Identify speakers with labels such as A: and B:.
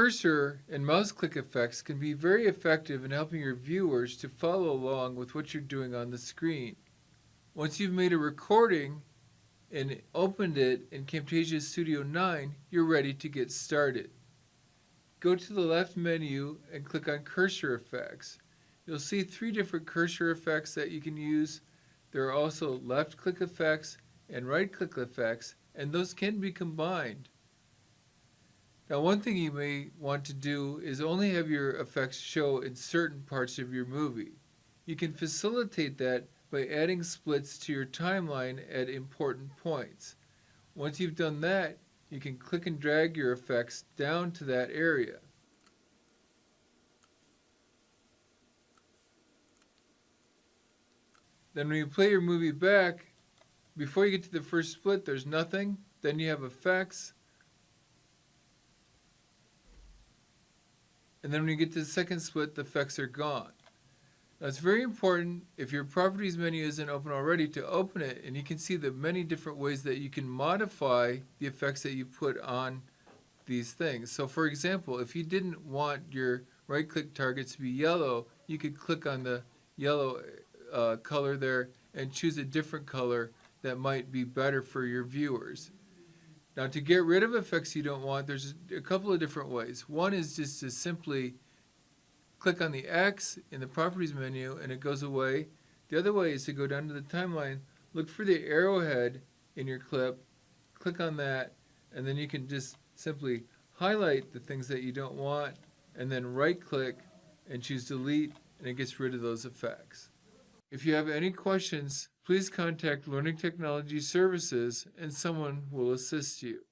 A: cursor and mouse click effects can be very effective in helping your viewers to follow along with what you're doing on the screen. Once you've made a recording and opened it in Camtasia Studio 9, you're ready to get started. Go to the left menu and click on Cursor Effects. You'll see 3 different cursor effects that you can use. There are also left click effects and right click effects, and those can be combined. Now, one thing you may want to do is only have your effects show in certain parts of your movie. You can facilitate that by adding splits to your timeline at important points. Once you've done that, you can click and drag your effects down to that area. Then when you play your movie back, before you get to the first split, there's nothing. Then you have effects. And then when you get to the second split, the effects are gone. Now it's very important, if your Properties menu isn't open already, to open it, and you can see the many different ways that you can modify the effects that you put on these things. So for example, if you didn't want your right-click targets to be yellow, you could click on the yellow color there and choose a different color that might be better for your viewers. Now, to get rid of effects you don't want, there's a couple of different ways. One is just to simply click on the X in the Properties menu and it goes away. The other way is to go down to the timeline, look for the arrowhead in your clip, click on that, and then you can just simply highlight the things that you don't want and then right-click and choose Delete, and it gets rid of those effects. If you have any questions, please contact Learning Technology Services and someone will assist you.